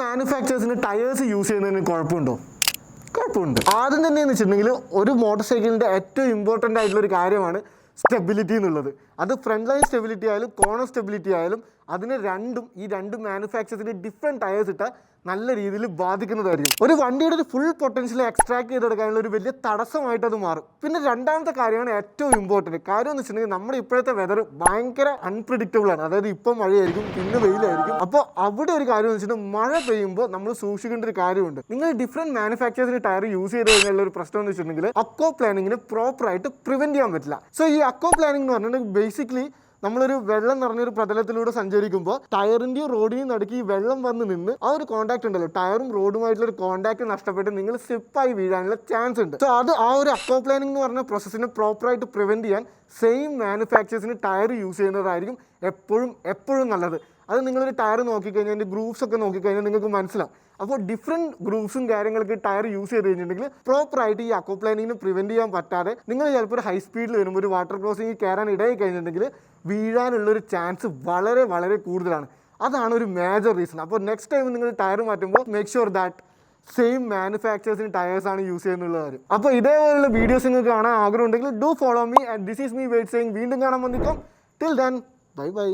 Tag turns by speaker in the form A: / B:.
A: മാനുഫാക്ചേഴ്സിന് tyres use ചെയ്യുന്നതിന് കുഴപ്പമുണ്ടോ? കുഴപ്പമുണ്ട്. ആദ്യം തന്നെ എന്ന് വെച്ചിട്ടുണ്ടെങ്കിൽ ഒരു മോട്ടോർ സൈക്കിളിൻ്റെ ഏറ്റവും ഇമ്പോർട്ടൻ്റ് ആയിട്ടുള്ള ഒരു കാര്യമാണ് സ്റ്റെബിലിറ്റി എന്നുള്ളത്. അത് ഫ്രണ്ട് ലൈൻ സ്റ്റെബിലിറ്റി ആയാലും കോർണർ സ്റ്റെബിലിറ്റി ആയാലും അതിന് ഈ രണ്ട് മാനുഫാക്ചേഴ്സിൻ്റെ ഡിഫറെൻറ്റ് ടയേഴ്സ് ഇട്ടാൽ നല്ല രീതിയിൽ ബാധിക്കുന്നതായിരിക്കും. ഒരു വണ്ടിയുടെ ഒരു ഫുൾ പൊട്ടൻഷ്യൽ എക്സ്ട്രാക്ട് ചെയ്തെടുക്കാനുള്ള ഒരു വലിയ തടസ്സമായിട്ട് അത് മാറും. പിന്നെ രണ്ടാമത്തെ കാര്യമാണ് ഏറ്റവും ഇമ്പോർട്ടൻറ്റ് കാര്യം എന്ന് വെച്ചിട്ടുണ്ടെങ്കിൽ നമ്മുടെ ഇപ്പോഴത്തെ വെതർ ഭയങ്കര അൺപ്രഡിക്റ്റബിൾ ആണ്. അതായത് ഇപ്പം മഴയായിരിക്കും, പിന്നെ വെയിലായിരിക്കും. അപ്പോൾ അവിടെ ഒരു കാര്യം എന്ന് വെച്ചിട്ടുണ്ടെങ്കിൽ മഴ പെയ്യുമ്പോൾ നമ്മൾ സൂക്ഷിക്കേണ്ട ഒരു കാര്യമുണ്ട്. നിങ്ങൾ ഡിഫറെൻറ്റ് മാനുഫാക്ചേഴ്സിന് ടയർ യൂസ് ചെയ്ത് കഴിഞ്ഞാൽ ഒരു പ്രശ്നം എന്ന് വെച്ചിട്ടുണ്ടെങ്കിൽ അക്കോ പ്ലാനിങ്ങിന് പ്രോപ്പറായിട്ട് പ്രിവെൻറ്റ് ചെയ്യാൻ പറ്റില്ല. സോ ഈ അക്കോ പ്ലാനിങ് എന്ന് പറഞ്ഞിട്ടുണ്ടെങ്കിൽ ബേസിക്കലി നമ്മളൊരു വെള്ളം നിറഞ്ഞൊരു പ്രതലത്തിലൂടെ സഞ്ചരിക്കുമ്പോൾ ടയറിൻ്റെയും റോഡിനെയും നടുക്ക് ഈ വെള്ളം വന്ന് നിന്ന് ആ ഒരു കോൺടാക്ട് ഉണ്ടല്ലോ, ടയറും റോഡുമായിട്ടുള്ള ഒരു കോൺടാക്ട് നഷ്ടപ്പെട്ട് നിങ്ങൾ സ്ലിപ്പായി വീഴാനുള്ള ചാൻസ് ഉണ്ട്. സോ അത് ആ ഒരു അക്കോ പ്ലാനിംഗ് എന്ന് പറഞ്ഞ പ്രോസസ്സിനെ പ്രോപ്പറായിട്ട് പ്രിവെൻറ്റ് ചെയ്യാൻ സെയിം മാനുഫാക്ചേഴ്സിന് ടയർ യൂസ് ചെയ്യുന്നതായിരിക്കും എപ്പോഴും നല്ലത്. അത് നിങ്ങളൊരു ടയർ നോക്കിക്കഴിഞ്ഞാൽ അതിൻ്റെ ഗ്രൂപ്പ്സ് ഒക്കെ നോക്കിക്കഴിഞ്ഞാൽ നിങ്ങൾക്ക് മനസ്സിലാവും. അപ്പോൾ ഡിഫറെൻറ്റ് ഗ്രൂപ്പ്സും കാര്യങ്ങൾക്ക് ടയർ യൂസ് ചെയ്ത് കഴിഞ്ഞിട്ടുണ്ടെങ്കിൽ പ്രോപ്പറായിട്ട് ഈ അക്കോ പ്ലാനിങ്ങിന് പ്രിവെൻറ്റ് ചെയ്യാൻ പറ്റാതെ നിങ്ങൾ ചിലപ്പോൾ ഒരു ഹൈ സ്പീഡിൽ വരുമ്പോൾ ഒരു വാട്ടർ ക്രോസിംഗ് കയറാൻ ഇടയായി കഴിഞ്ഞിട്ടുണ്ടെങ്കിൽ വീഴാനുള്ളൊരു ചാൻസ് വളരെ വളരെ കൂടുതലാണ്. അതാണ് ഒരു മേജർ റീസൺ. അപ്പോൾ നെക്സ്റ്റ് ടൈം നിങ്ങൾ ടയർ മാറ്റുമ്പോൾ മേക്ക് ഷുവർ ദാറ്റ് സെയിം മാനുഫാക്ചേഴ്സിന് ടയേഴ്സാണ് യൂസ് ചെയ്യുന്നുള്ള കാര്യം. അപ്പോൾ ഇതേപോലുള്ള വീഡിയോസ് നിങ്ങൾക്ക് കാണാൻ ആഗ്രഹം ഉണ്ടെങ്കിൽ do follow me and this is me wait saying. വീണ്ടും കാണാൻ വന്നിക്കും. Till then bye by.